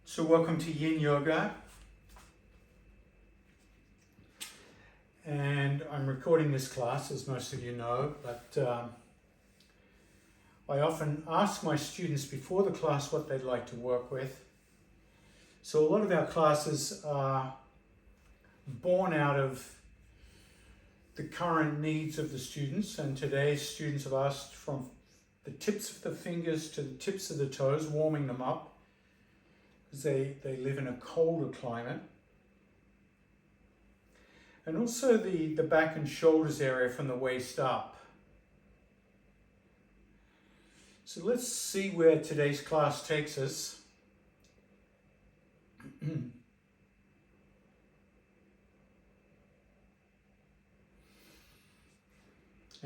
So welcome to Yin Yoga, and I'm recording this class, as most of you know, but I often ask my students before the class what they'd like to work with. So a lot of our classes are born out of the current needs of the students, and today's students have asked from the tips of the fingers to the tips of the toes, warming them up, because they live in a colder climate. And also the back and shoulders area from the waist up. So let's see where today's class takes us. And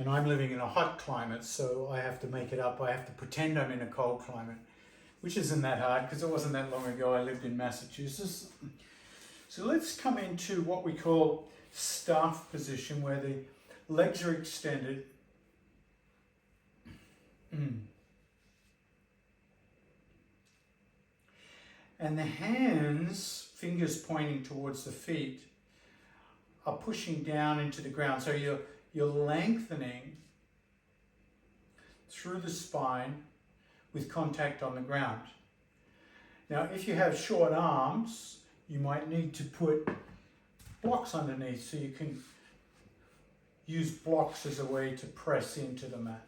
I'm living in a hot climate, so I have to make it up. I have to pretend I'm in a cold climate, which isn't that hard because it wasn't that long ago I lived in Massachusetts. So let's come into what we call staff position, where the legs are extended. And the hands, fingers pointing towards the feet, are pushing down into the ground. So you're lengthening through the spine with contact on the ground. Now, if you have short arms, you might need to put blocks underneath so you can use blocks as a way to press into the mat.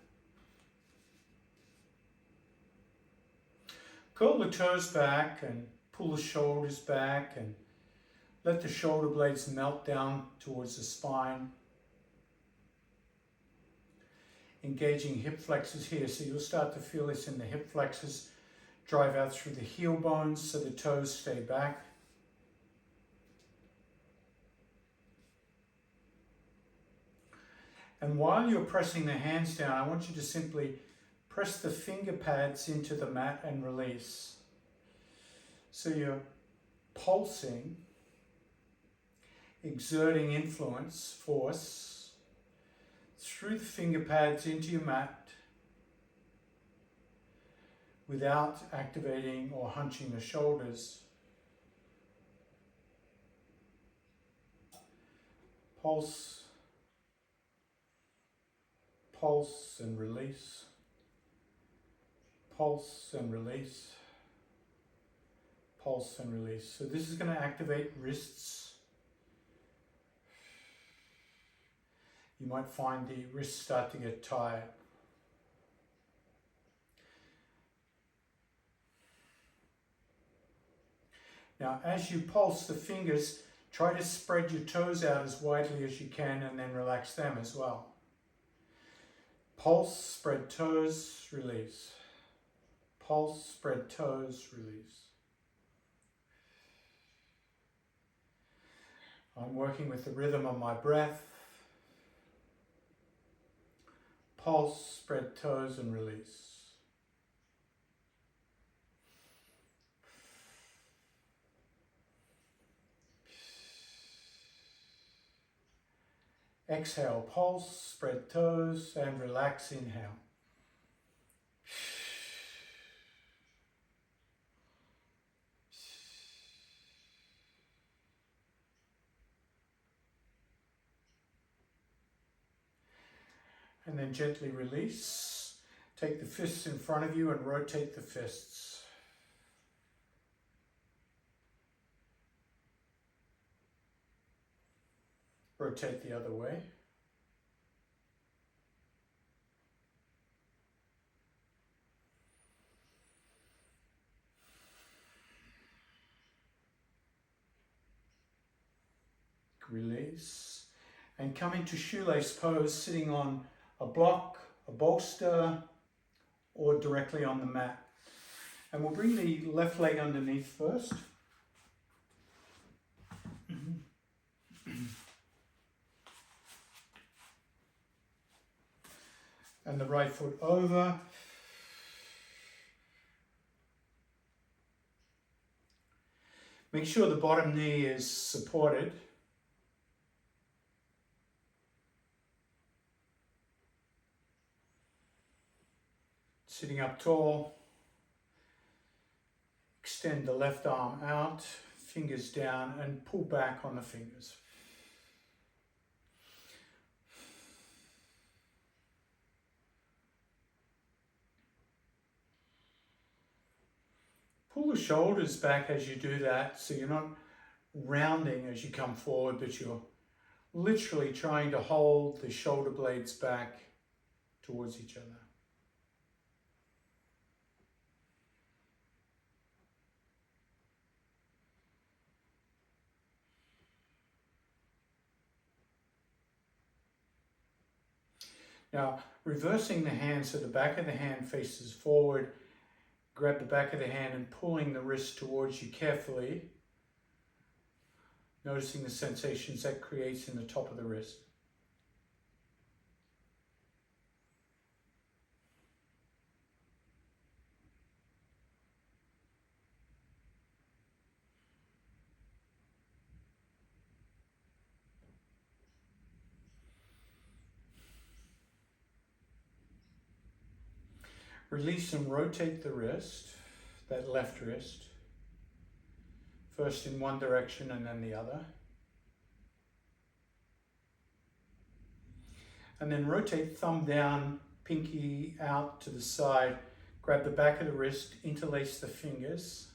Curl the toes back and pull the shoulders back and let the shoulder blades melt down towards the spine. Engaging hip flexors here, so you'll start to feel this in the hip flexors. Drive out through the heel bones so the toes stay back. And while you're pressing the hands down, I want you to simply press the finger pads into the mat and release. So you're pulsing, exerting influence, force, through the finger pads into your mat without activating or hunching the shoulders. Pulse, pulse and release. Pulse and release. Pulse and release. So this is going to activate wrists. You might find the wrists start to get tired. Now, as you pulse the fingers, try to spread your toes out as widely as you can and then relax them as well. Pulse, spread toes, release. Pulse, spread toes, release. I'm working with the rhythm of my breath. Pulse, spread toes and release. Exhale, pulse, spread toes and relax, inhale. And then gently release. Take the fists in front of you and rotate the fists. Rotate the other way. Release. And come into shoelace pose, sitting on a block, a bolster, or directly on the mat. And we'll bring the left leg underneath first. And the right foot over. Make sure the bottom knee is supported. Sitting up tall. extend the left arm out, fingers down, and pull back on the fingers. Pull the shoulders back as you do that, so you're not rounding as you come forward, but you're literally trying to hold the shoulder blades back towards each other. Now, reversing the hand so the back of the hand faces forward, grab the back of the hand and pulling the wrist towards you carefully, noticing the sensations that creates in the top of the wrist. Release and rotate the wrist, that left wrist, first in one direction and then the other. And then rotate thumb down, pinky out to the side, grab the back of the wrist, interlace the fingers.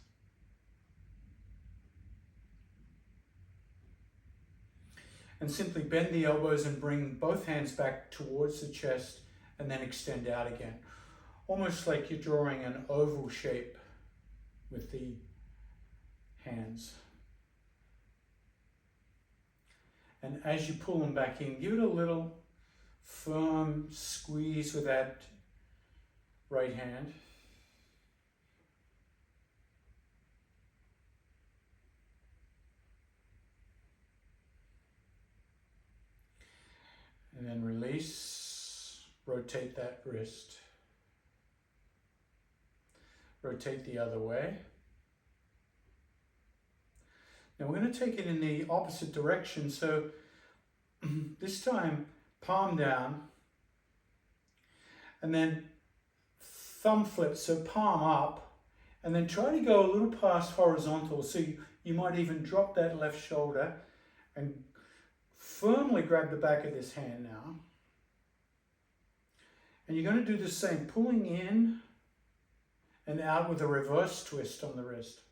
And simply bend the elbows and bring both hands back towards the chest and then extend out again. Almost like you're drawing an oval shape with the hands. And as you pull them back in, give it a little firm squeeze with that right hand. And then release, rotate that wrist. Rotate the other way. Now we're going to take it in the opposite direction. So this time, palm down, and then thumb flip, so palm up, and then try to go a little past horizontal. So you might even drop that left shoulder and firmly grab the back of this hand now. And you're going to do the same, pulling in and out with a reverse twist on the wrist.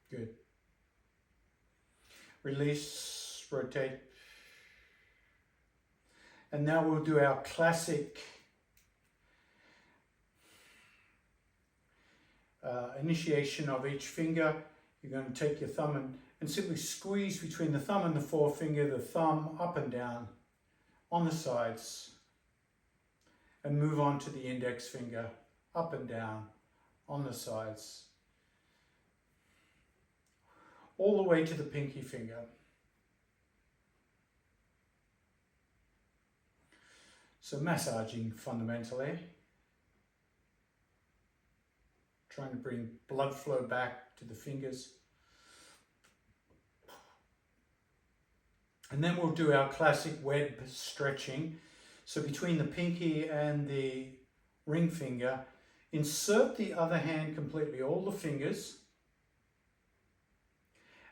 Good. Release, rotate. And now we'll do our classic initiation of each finger. You're going to take your thumb and simply squeeze between the thumb and the forefinger, the thumb up and down on the sides, and move on to the index finger, up and down on the sides, all the way to the pinky finger. So massaging fundamentally, trying to bring blood flow back to the fingers. And then we'll do our classic web stretching. So between the pinky and the ring finger, insert the other hand completely, all the fingers,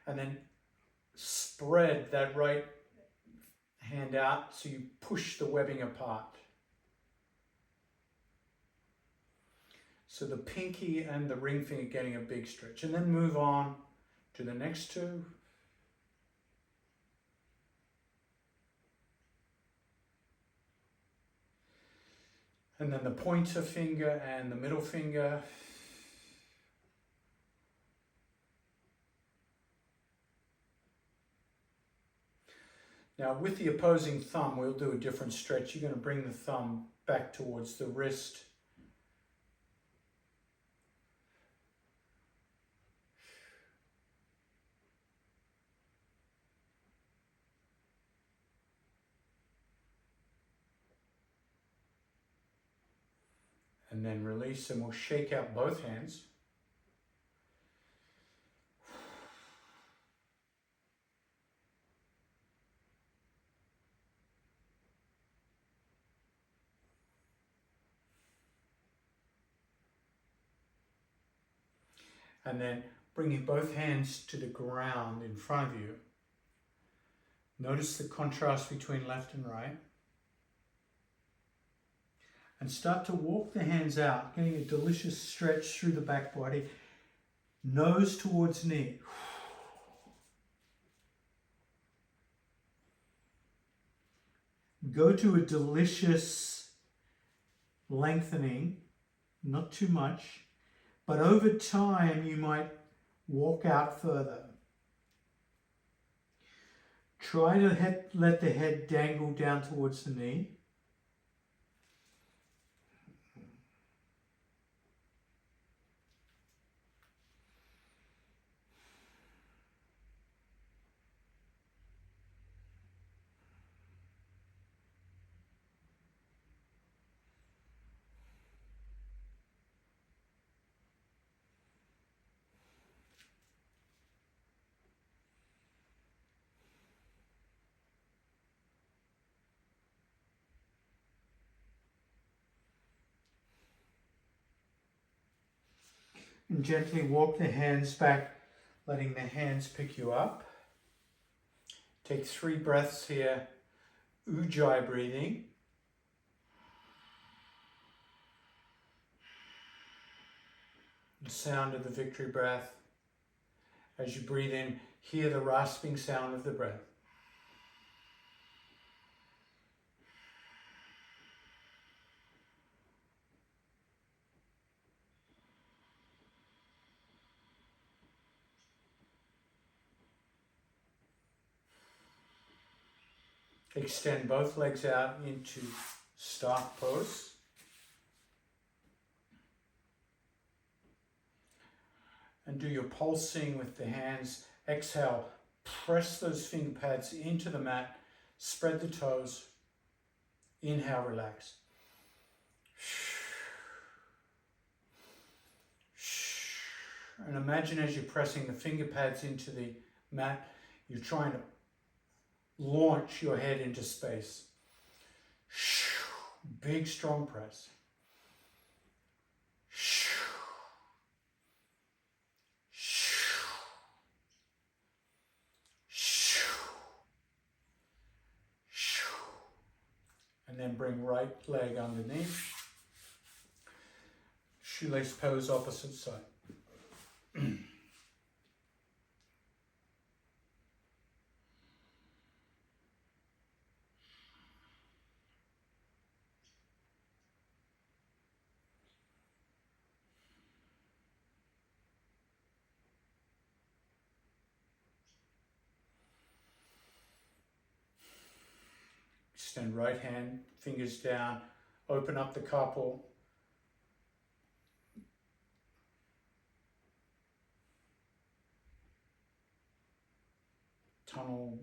and then spread that right hand out so you push the webbing apart. So the pinky and the ring finger getting a big stretch, and then move on to the next two. And then the pointer finger and the middle finger. Now with the opposing thumb, we'll do a different stretch. You're going to bring the thumb back towards the wrist. And then release, and we'll shake out both hands. And then bringing both hands to the ground in front of you. Notice the contrast between left and right. And start to walk the hands out, getting a delicious stretch through the back body. Nose towards knee. Go to a delicious lengthening, not too much, but over time you might walk out further. Try to let the head dangle down towards the knee. And gently walk the hands back, letting the hands pick you up. Take 3 breaths here, Ujjai breathing. The sound of the victory breath. As you breathe in, hear the rasping sound of the breath. Extend both legs out into start pose. And do your pulsing with the hands. Exhale, press those finger pads into the mat, spread the toes. Inhale, relax. And imagine as you're pressing the finger pads into the mat, you're trying to launch your head into space. Big, strong press. And then bring right leg underneath. Shoelace pose, opposite side. Extend right hand, fingers down, open up the carpal. Tunnel.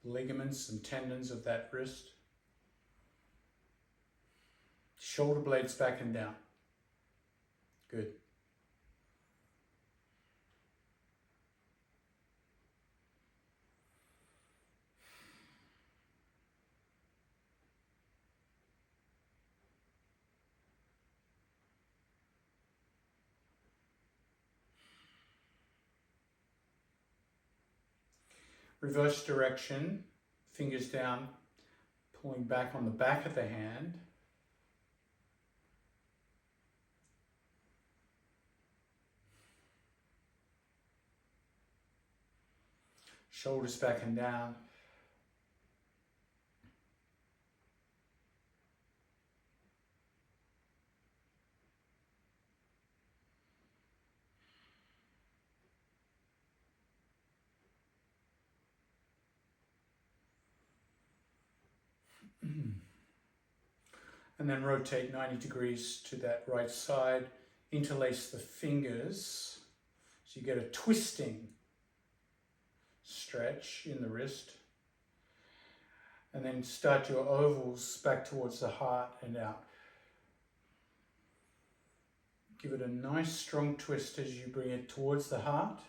Ligaments and tendons of that wrist. Shoulder blades back and down. Good. Reverse direction, fingers down, pulling back on the back of the hand. Shoulders back and down. And then rotate 90 degrees to that right side. Interlace the fingers so you get a twisting stretch in the wrist. And then start your ovals back towards the heart and out. Give it a nice strong twist as you bring it towards the heart,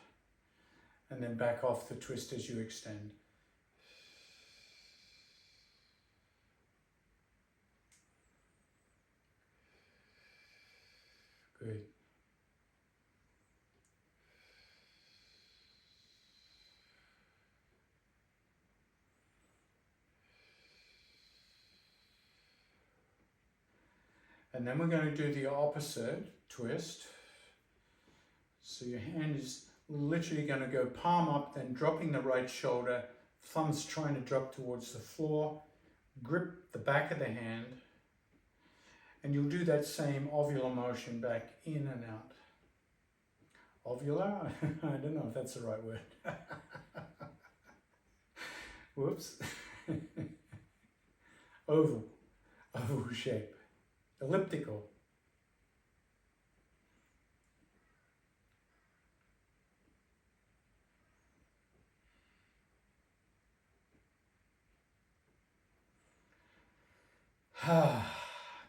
and then back off the twist as you extend. Good. And then we're going to do the opposite twist. So your hand is literally going to go palm up, then dropping the right shoulder, thumbs trying to drop towards the floor, grip the back of the hand, and you'll do that same ovular motion back in and out. Ovular? I don't know if that's the right word. Whoops. Oval shape, elliptical.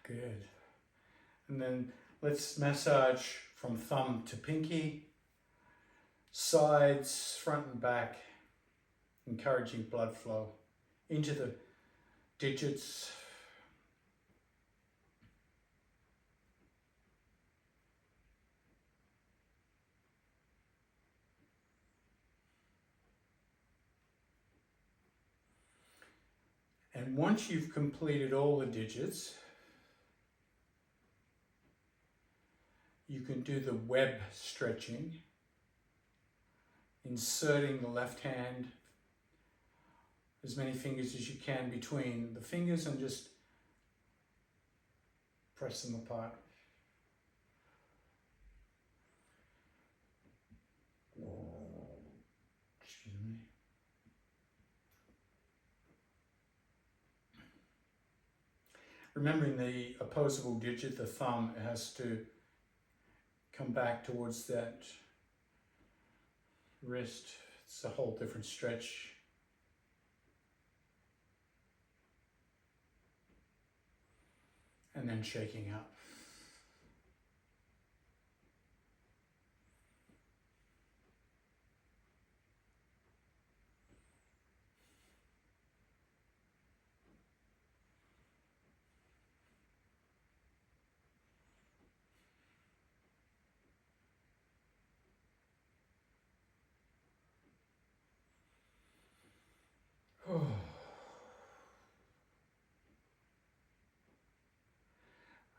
Good. And then let's massage from thumb to pinky, sides, front and back, encouraging blood flow into the digits. And once you've completed all the digits, you can do the web stretching, inserting the left hand, as many fingers as you can between the fingers and just press them apart. Excuse me. Remembering the opposable digit, the thumb, has to come back towards that wrist. It's a whole different stretch. And then shaking up.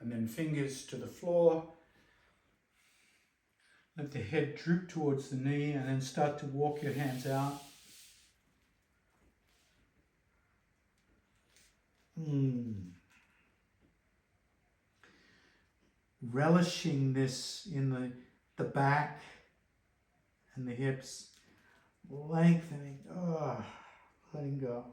And then fingers to the floor. Let the head droop towards the knee and then start to walk your hands out. Relishing this in the back and the hips. Lengthening, letting go.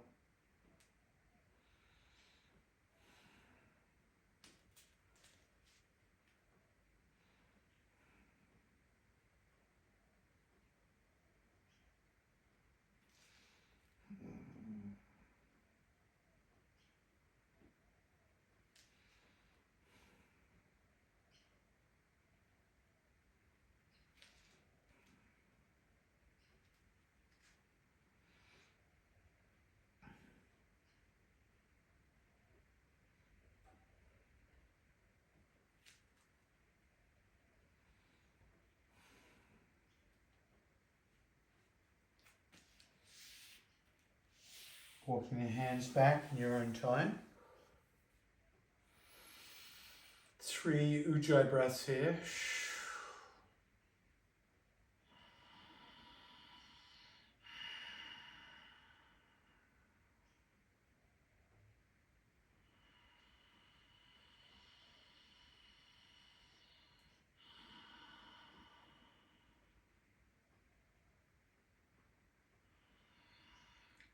Walking the hands back in your own time. 3 Ujjai breaths here.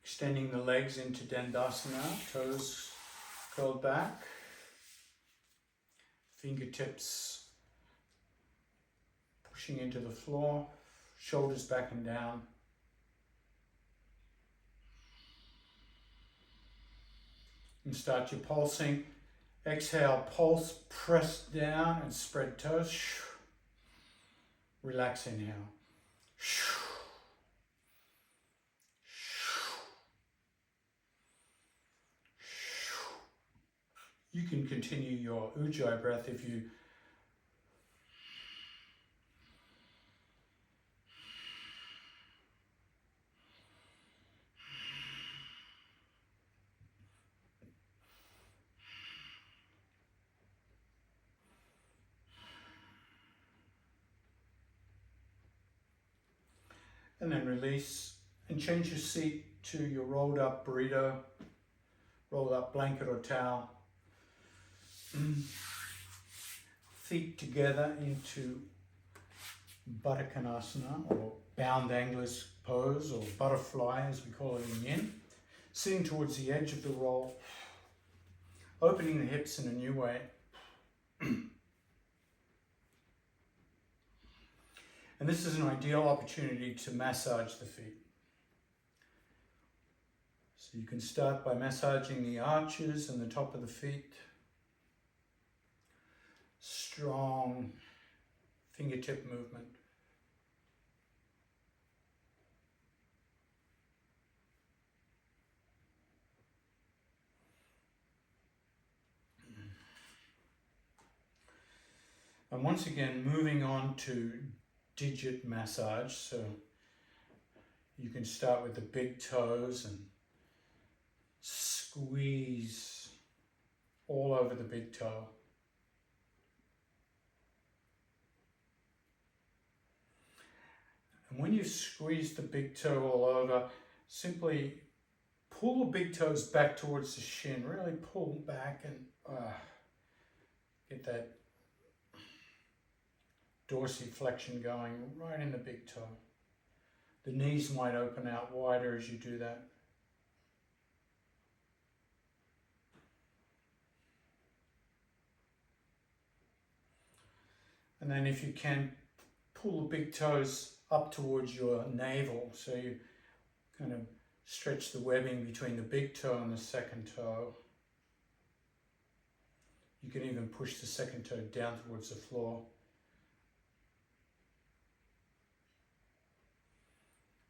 Extending the legs into Dandasana, toes curled back, fingertips pushing into the floor, shoulders back and down. And start your pulsing. Exhale, pulse, press down and spread toes. Relax, inhale. You can continue your Ujjayi breath if you and then release, and change your seat to your rolled up burrito, rolled up blanket or towel. Feet together into Baddha or bound angler's pose, or butterfly as we call it in yin. Sitting towards the edge of the roll, opening the hips in a new way. And this is an ideal opportunity to massage the feet. So you can start by massaging the arches and the top of the feet. Strong fingertip movement. And once again, moving on to digit massage. So you can start with the big toes and squeeze all over the big toe. And when you squeeze the big toe all over, simply pull the big toes back towards the shin. Really pull back and get that dorsiflexion going right in the big toe. The knees might open out wider as you do that. And then if you can, pull the big toes up towards your navel, so you kind of stretch the webbing between the big toe and the second toe. You can even push the second toe down towards the floor.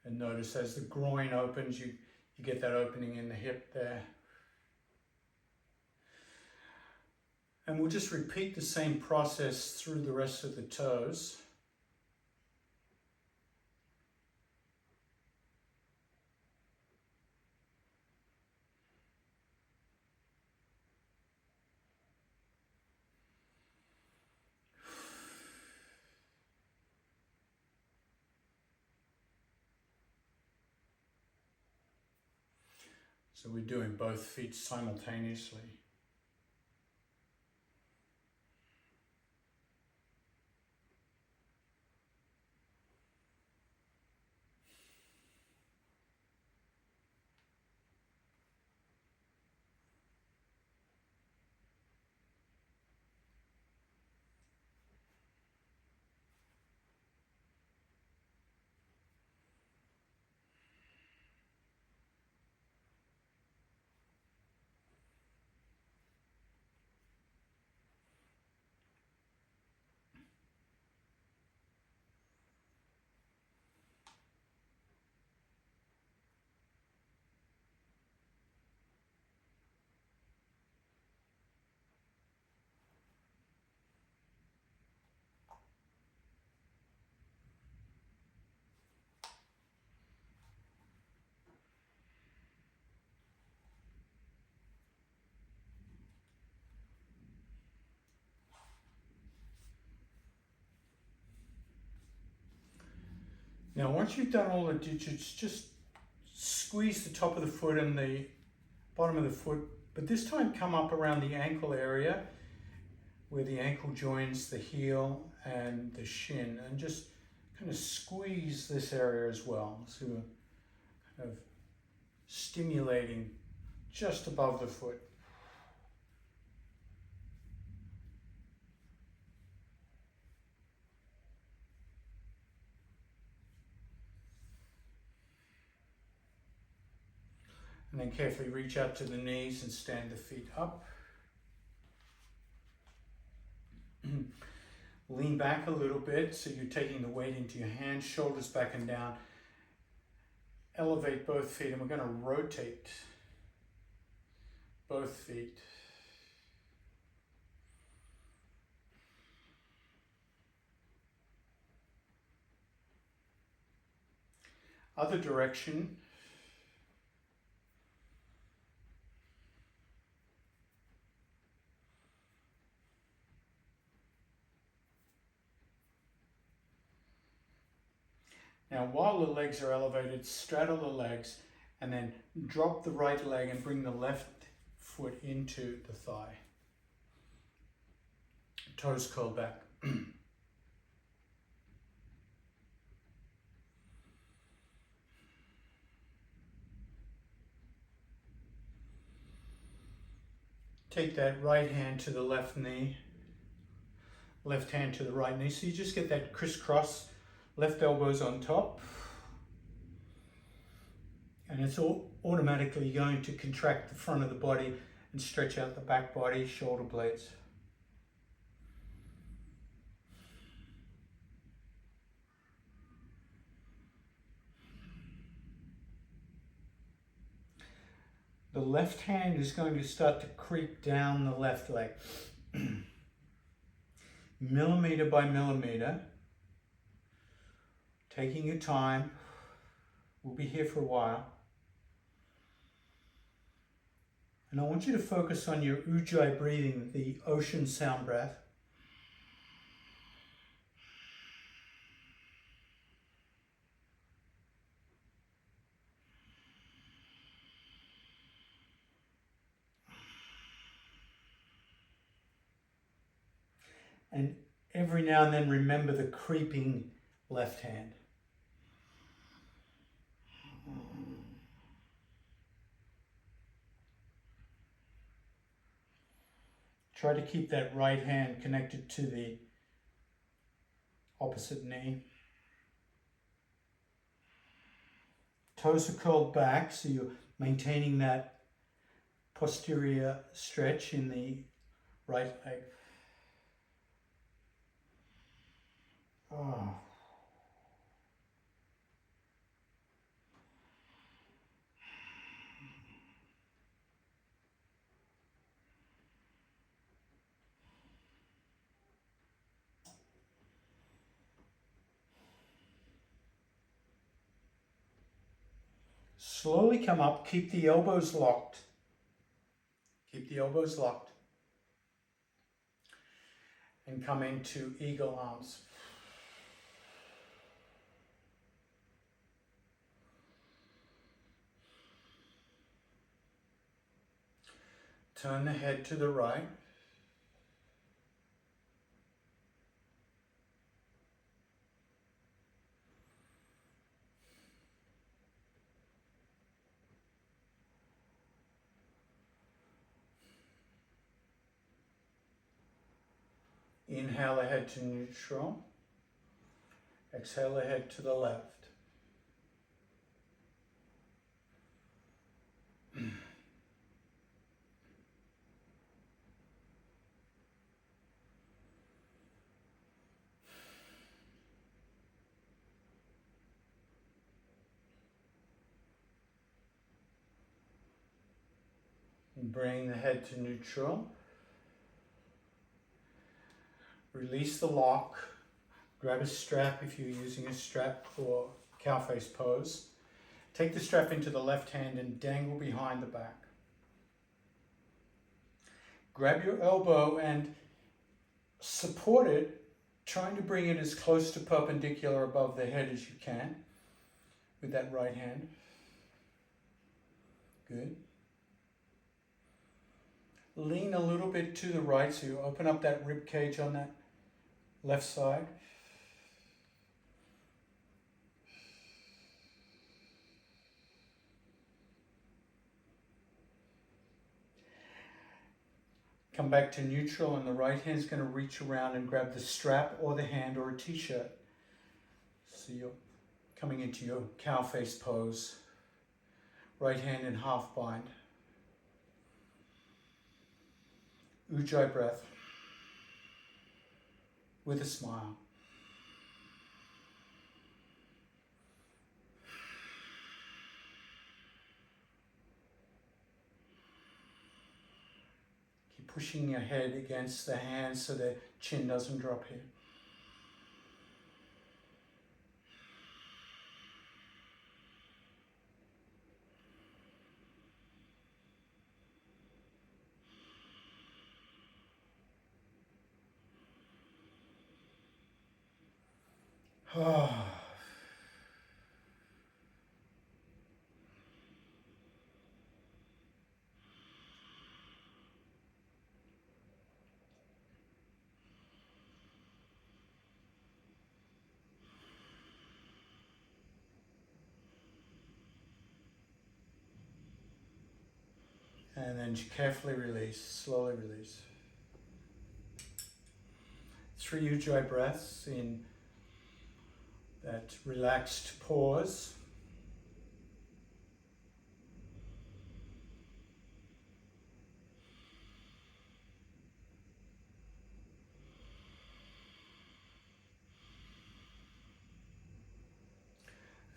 And notice as the groin opens, you get that opening in the hip there. And we'll just repeat the same process through the rest of the toes. So we're doing both feet simultaneously. Now, once you've done all the digits, just squeeze the top of the foot and the bottom of the foot, but this time come up around the ankle area where the ankle joins the heel and the shin, and just kind of squeeze this area as well. So we're kind of stimulating just above the foot. And then carefully reach out to the knees and stand the feet up. Lean back a little bit, so you're taking the weight into your hands, shoulders back and down. Elevate both feet, and we're going to rotate both feet. Other direction. Now, while the legs are elevated, straddle the legs and then drop the right leg and bring the left foot into the thigh. Toes curled back. Take that right hand to the left knee, left hand to the right knee. So you just get that crisscross, left elbows on top. And it's all automatically going to contract the front of the body and stretch out the back body, shoulder blades. The left hand is going to start to creep down the left leg. Millimeter by millimeter. Taking your time. We'll be here for a while. And I want you to focus on your Ujjai breathing, the ocean sound breath. And every now and then remember the creeping left hand. Try to keep that right hand connected to the opposite knee. Toes are curled back, so you're maintaining that posterior stretch in the right leg. Oh. Slowly come up, keep the elbows locked. Keep the elbows locked. And come into eagle arms. Turn the head to the right. Inhale ahead to neutral. Exhale ahead to the left. And bring the head to neutral. Release the lock. Grab a strap if you're using a strap for cow face pose. Take the strap into the left hand and dangle behind the back. Grab your elbow and support it, trying to bring it as close to perpendicular above the head as you can with that right hand. Good. Lean a little bit to the right so you open up that rib cage on that left side. Come back to neutral, and the right hand is going to reach around and grab the strap or the hand or a t-shirt. So you're coming into your cow face pose. Right hand in half bind. Ujjai breath with a smile. Keep pushing your head against the hands so the chin doesn't drop here. And then carefully release, slowly release. 3 Ujjayi breaths in that relaxed pause.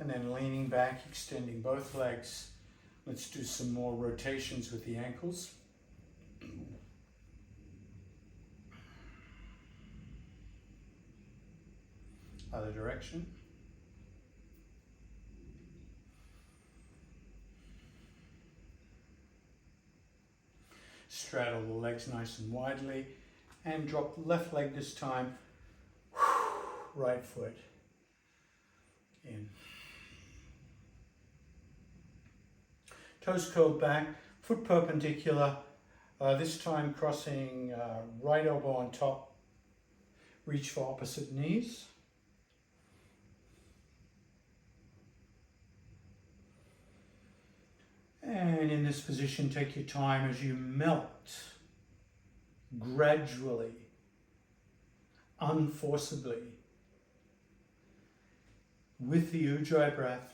And then leaning back, extending both legs. Let's do some more rotations with the ankles. Other direction. Straddle the legs nice and widely and drop the left leg this time. Right foot in. Toes curled back, foot perpendicular, this time crossing right elbow on top. Reach for opposite knees. And in this position, take your time as you melt gradually, unforcibly, with the Ujjayi breath.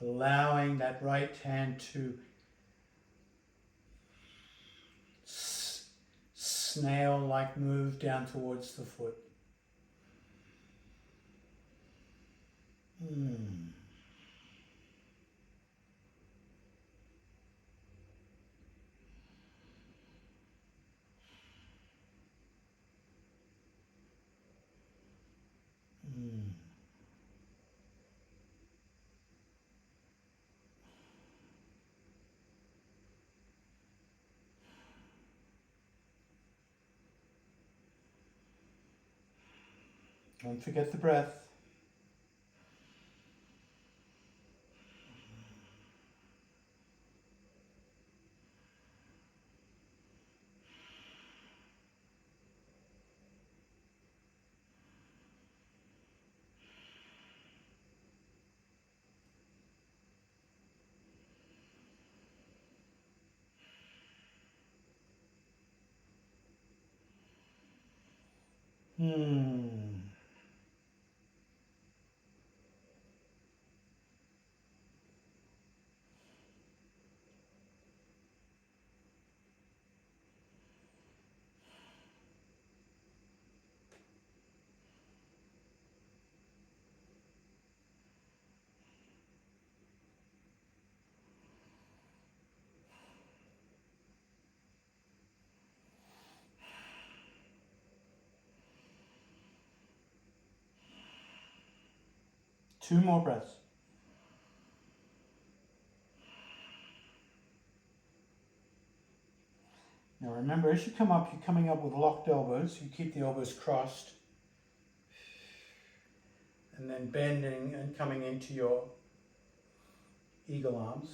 Allowing that right hand to snail-like move down towards the foot. Don't forget the breath. Two more breaths. Now remember, as you come up, you're coming up with locked elbows. You keep the elbows crossed. And then bending and coming into your eagle arms.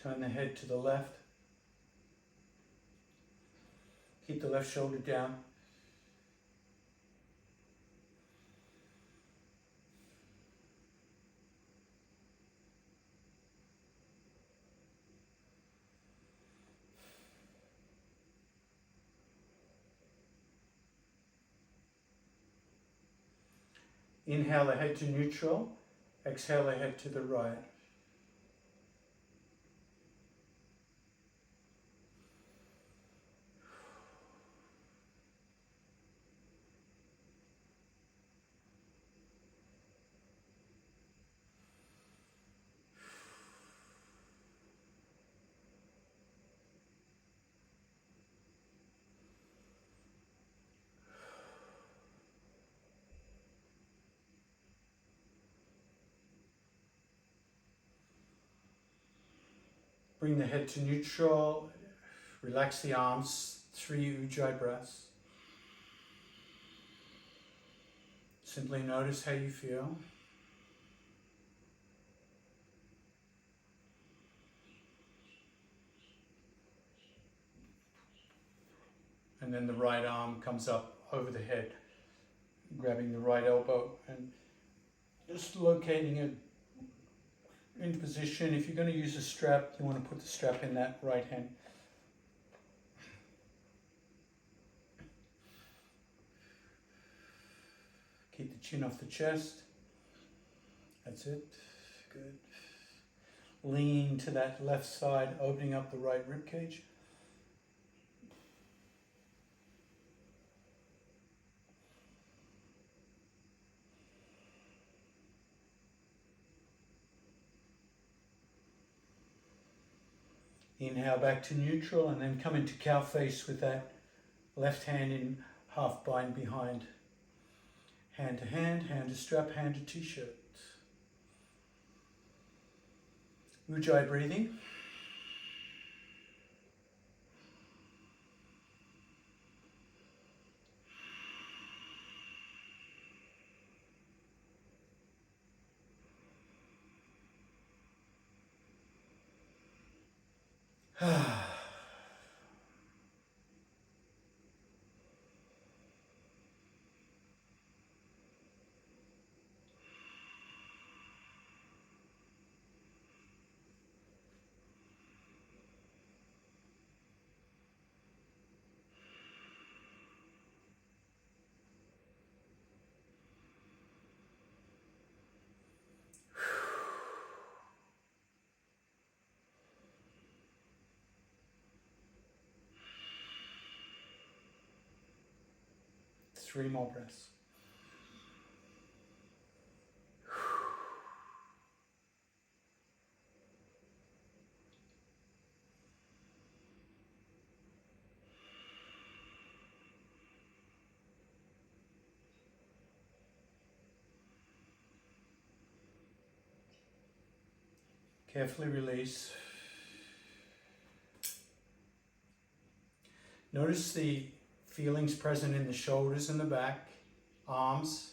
Turn the head to the left. Keep the left shoulder down. Inhale the head to neutral. Exhale the head to the right. Bring the head to neutral. Relax the arms. 3 Ujjayi breaths. Simply notice how you feel. then the right arm comes up over the head, grabbing the right elbow and just locating it into position. If you're going to use a strap, you want to put the strap in that right hand. Keep the chin off the chest. That's it. Good. Lean to that left side, opening up the right rib cage. Inhale back to neutral and then come into cow face with that left hand in half bind behind. Hand to strap, hand to t-shirt. Ujjai breathing. Three more breaths. Carefully release. Notice the feelings present in the shoulders and the back, arms.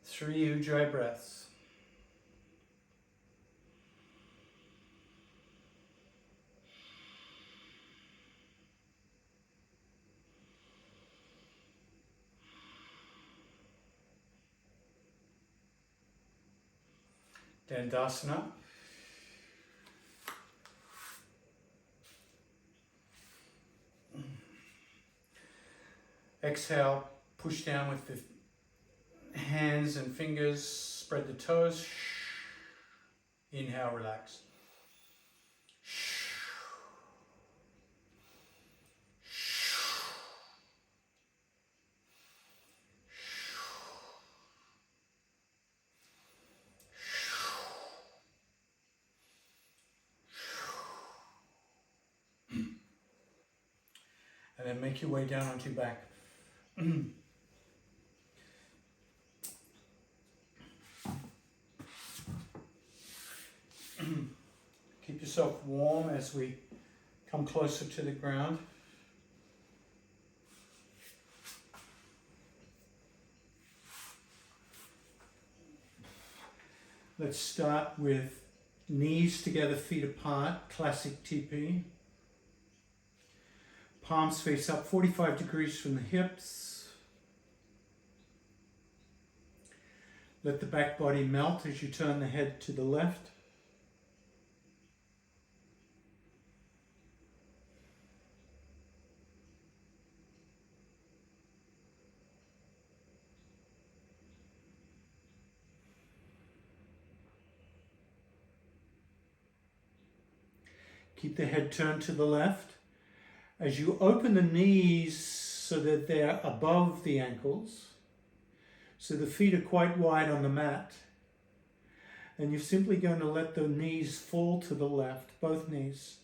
3 Ujjayi breaths. Dandasana. Exhale, push down with the hands and fingers, spread the toes. Inhale, relax. And then make your way down onto your back. Keep yourself warm as we come closer to the ground. Let's start with knees together, feet apart, classic TP. Palms face up 45 degrees from the hips. Let the back body melt as you turn the head to the left. Keep the head turned to the left. As you open the knees so that they're above the ankles, so the feet are quite wide on the mat, and you're simply going to let the knees fall to the left, both knees.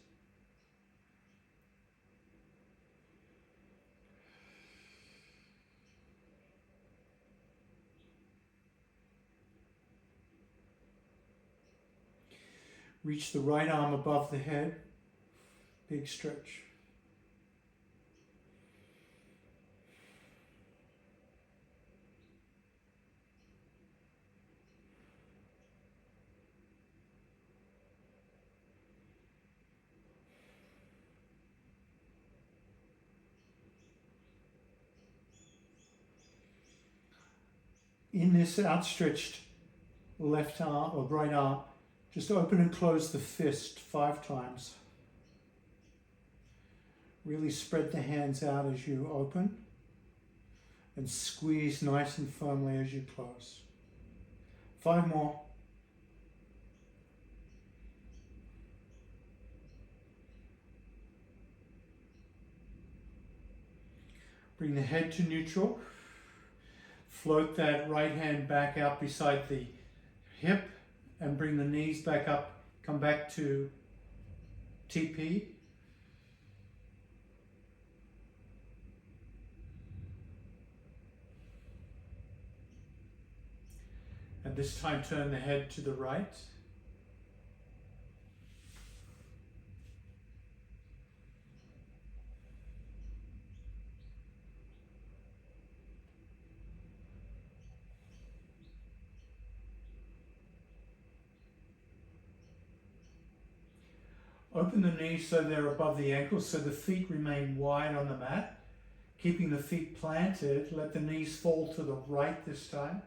Reach the right arm above the head, big stretch. In this outstretched left arm or right arm, just open and close the fist 5 times. Really spread the hands out as you open and squeeze nice and firmly as you close. 5 more. Bring the head to neutral. Float that right hand back out beside the hip and bring the knees back up. Come back to TP. And this time turn the head to the right. Open the knees so they're above the ankles, so the feet remain wide on the mat. Keeping the feet planted, let the knees fall to the right this time.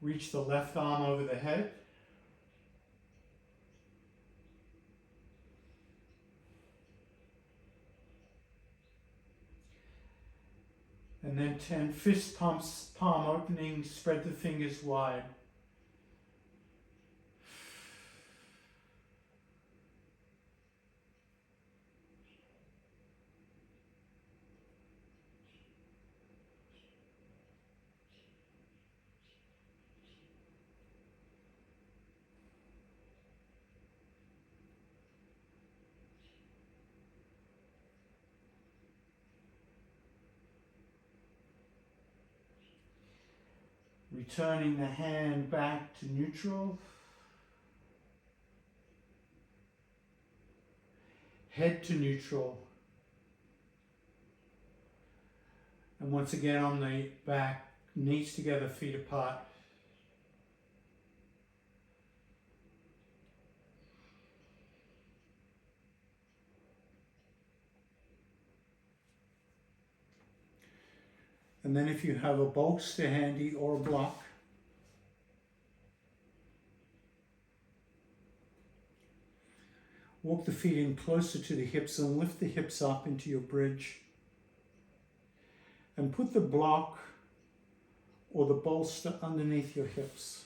Reach the left arm over the head. And then 10 fist pumps, palm opening, spread the fingers wide. Returning the hand back to neutral. Head to neutral. And once again on the back, knees together, feet apart. And then if you have a bolster handy or a block, walk the feet in closer to the hips and lift the hips up into your bridge. And put the block or the bolster underneath your hips.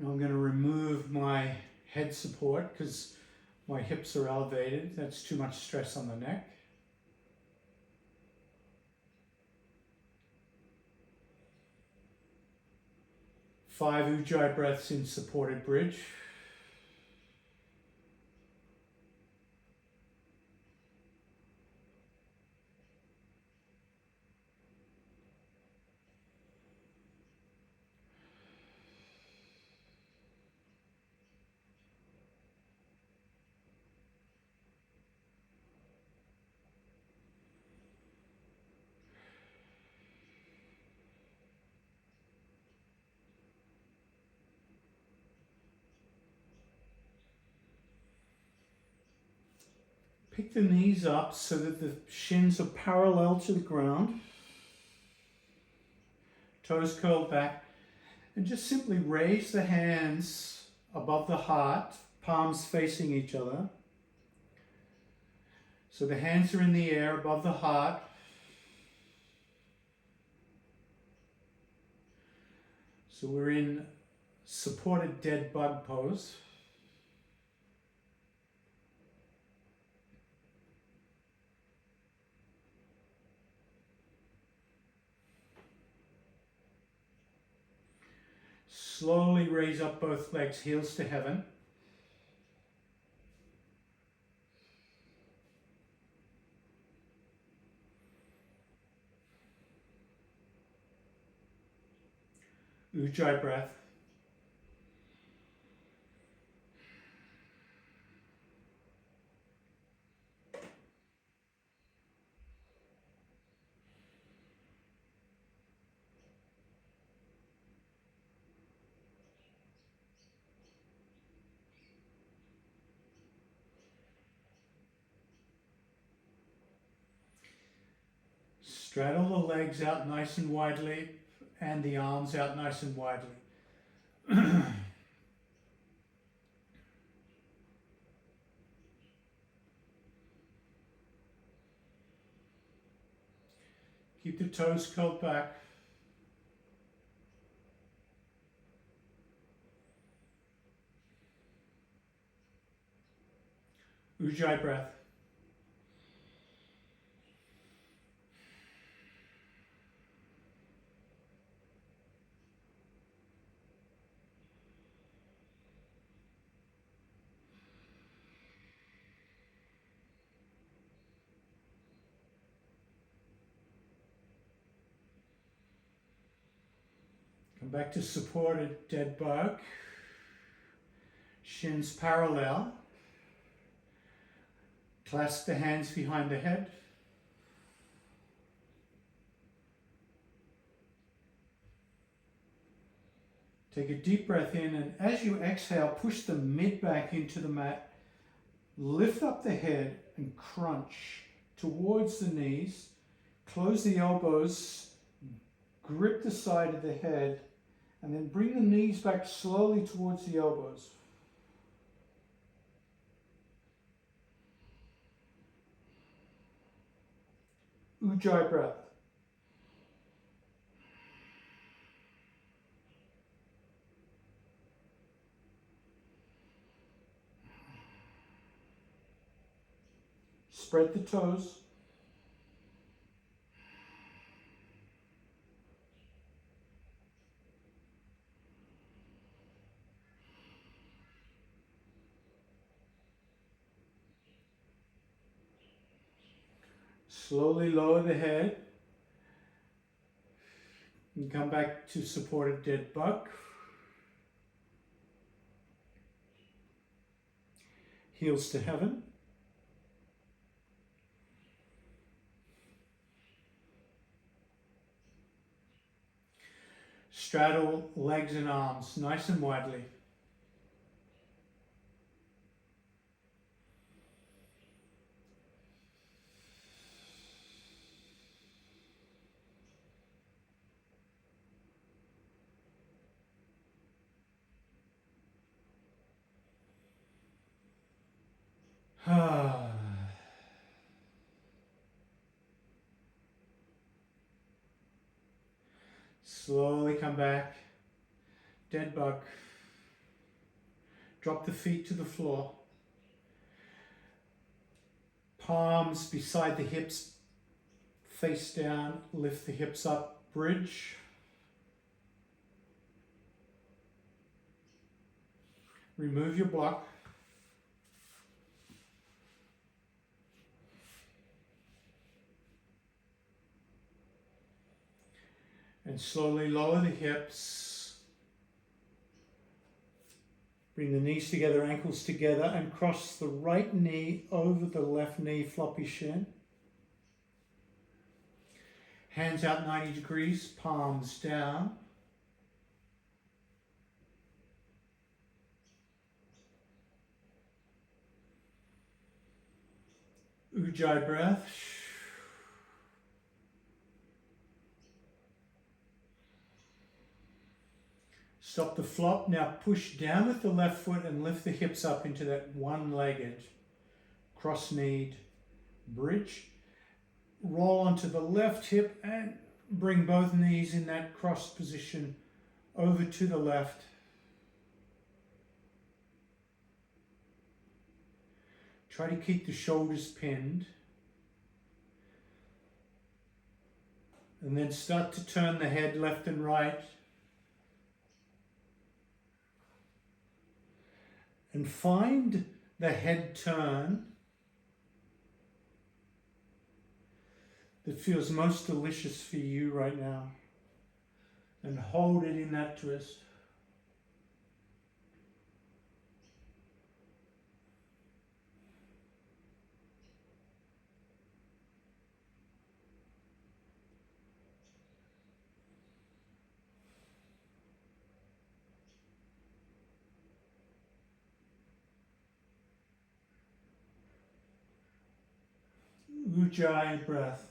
Now I'm going to remove my head support because my hips are elevated. That's too much stress on the neck. Five Ujjai breaths in supported bridge. Pick the knees up so that the shins are parallel to the ground. Toes curled back. And just simply raise the hands above the heart, palms facing each other. So the hands are in the air above the heart. So we're in supported dead bug pose. Slowly raise up both legs, heels to heaven. Ujjayi breath. Straddle the legs out nice and widely and the arms out nice and widely. Keep the toes curled back. Ujjai breath. Come back to supported dead bug. Shins parallel. Clasp the hands behind the head. Take a deep breath in, and as you exhale, push the mid back into the mat. Lift up the head and crunch towards the knees. Close the elbows, grip the side of the head, and then bring the knees back slowly towards the elbows. Ujjai breath. Spread the toes. Slowly lower the head and come back to supported dead bug. Heels to heaven. Straddle legs and arms nice and widely. Slowly come back. Dead bug. Drop the feet to the floor. Palms beside the hips, face down, lift the hips up, bridge. Remove your block. And slowly lower the hips. Bring the knees together, ankles together, and cross the right knee over the left knee, floppy shin. Hands out 90 degrees, palms down. Ujjayi breath. Stop the flop. Now push down with the left foot and lift the hips up into that one-legged, cross-kneed bridge. Roll onto the left hip and bring both knees in that crossed position over to the left. Try to keep the shoulders pinned. And then start to turn the head left and right. And find the head turn that feels most delicious for you right now. And hold it in that twist. Ujjayi breath.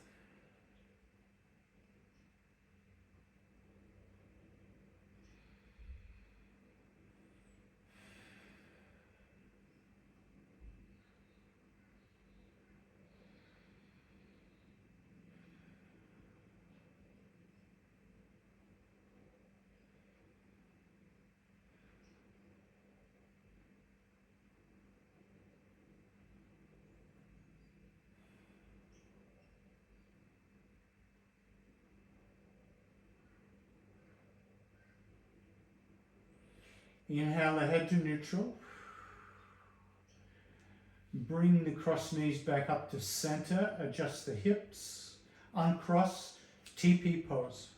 Inhale the head to neutral. Bring the cross knees back up to center. Adjust the hips. Uncross. TP pose.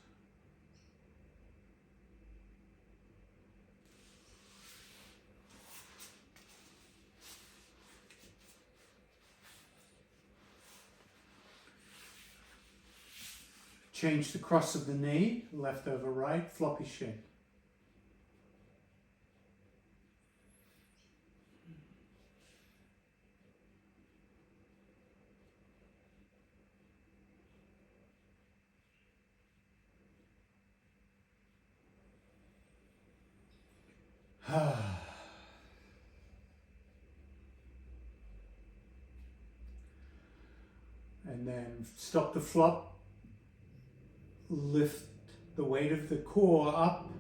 Change the cross of the knee, left over right, floppy shin. And then stop the flop. Lift the weight of the core up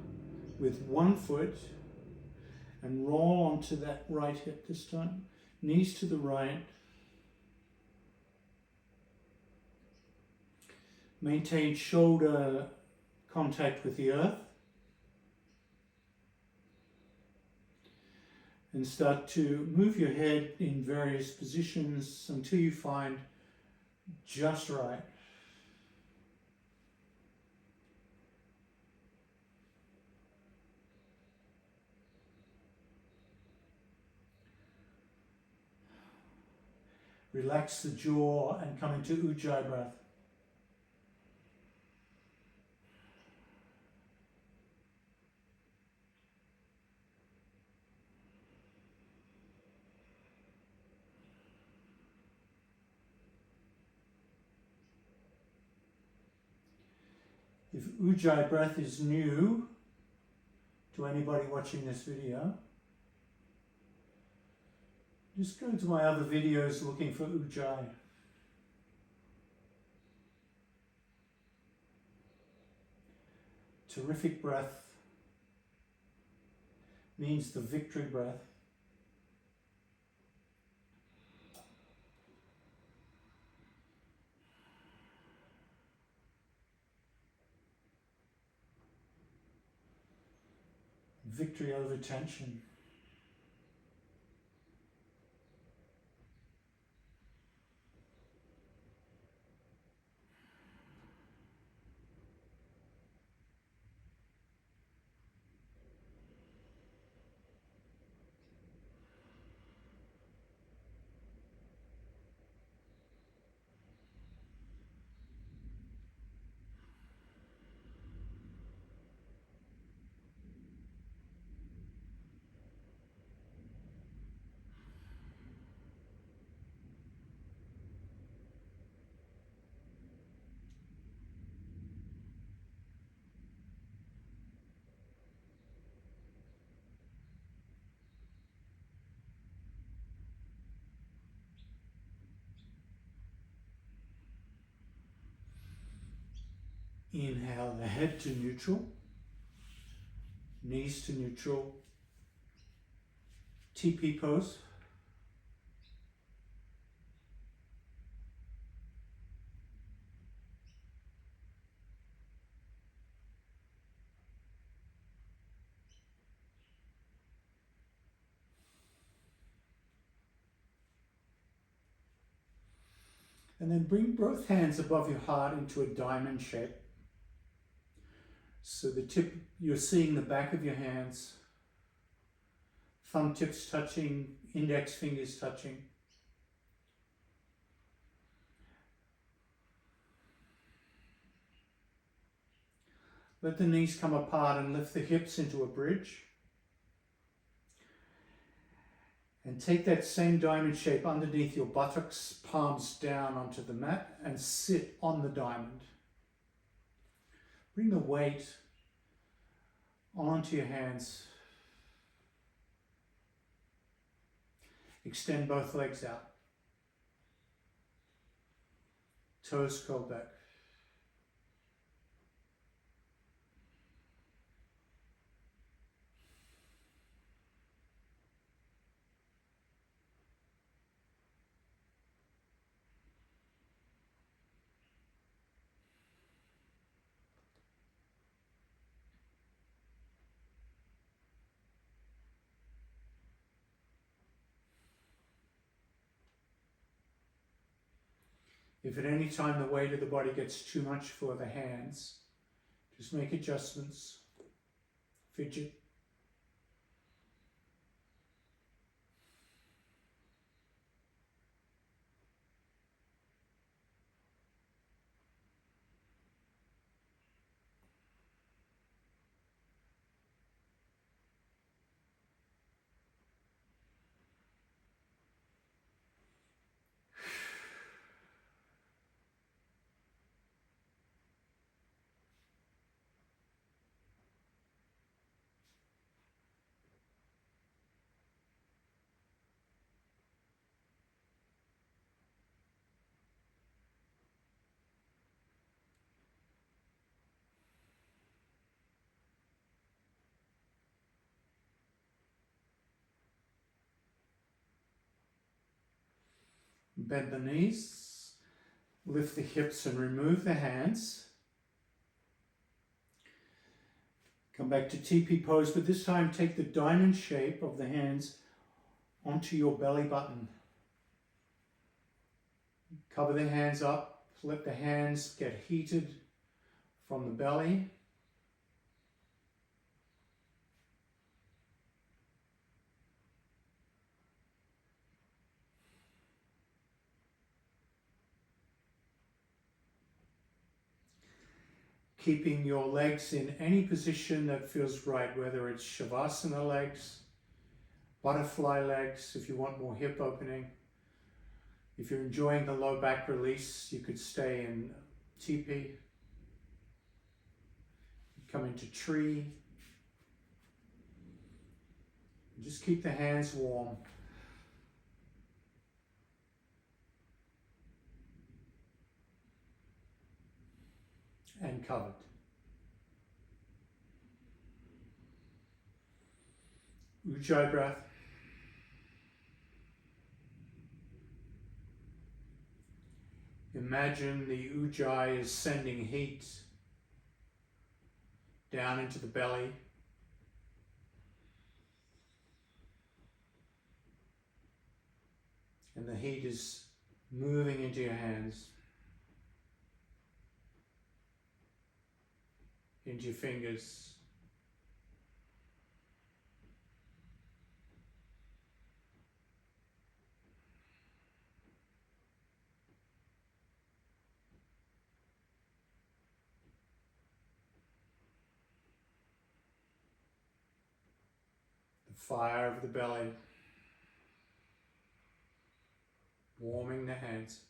with one foot and roll onto that right hip this time. Knees to the right. Maintain shoulder contact with the earth. And start to move your head in various positions until you find just right. Relax the jaw and come into Ujjai breath. If Ujjai breath is new to anybody watching this video, just go to my other videos looking for Ujjai. Terrific breath means the victory breath. Victory over tension. Inhale the head to neutral, knees to neutral, TP pose. And then bring both hands above your heart into a diamond shape. So the tip, you're seeing the back of your hands, thumb tips touching, index fingers touching. Let the knees come apart and lift the hips into a bridge. And take that same diamond shape underneath your buttocks, palms down onto the mat, and sit on the diamond. Bring the weight onto your hands. Extend both legs out. Toes curl back. If at any time the weight of the body gets too much for the hands, just make adjustments, fidget. Bend the knees, lift the hips and remove the hands. Come back to TP pose, but this time take the diamond shape of the hands onto your belly button. Cover the hands up, let the hands get heated from the belly. Keeping your legs in any position that feels right, whether it's Shavasana legs, butterfly legs if you want more hip opening. If you're enjoying the low back release, you could stay in teepee. Come into tree. Just keep the hands warm. And covered. Ujjai breath. Imagine the Ujjai is sending heat down into the belly. And the heat is moving into your hands, into your fingers. The fire of the belly, warming the hands.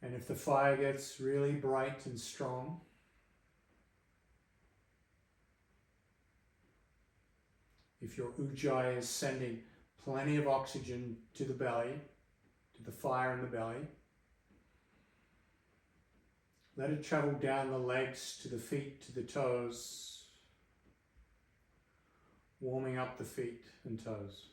And if the fire gets really bright and strong, if your Ujjai is sending plenty of oxygen to the belly, to the fire in the belly, let it travel down the legs to the feet, to the toes, warming up the feet and toes.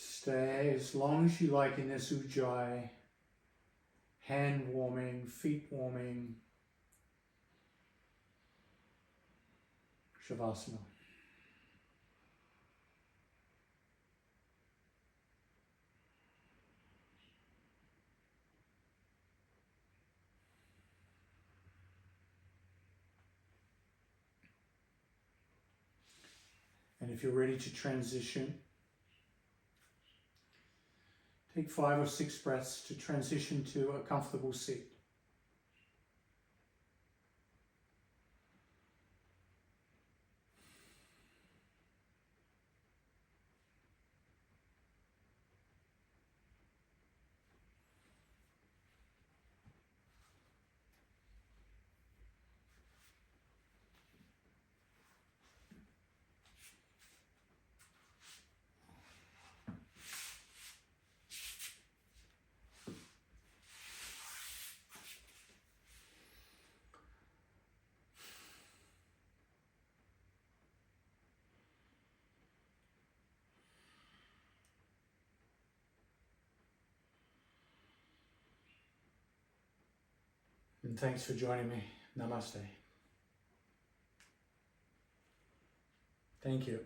Stay as long as you like in this Ujjai, hand warming, feet warming, Shavasana. And if you're ready to transition, take 5 or 6 breaths to transition to a comfortable seat. And thanks for joining me. Namaste. Thank you.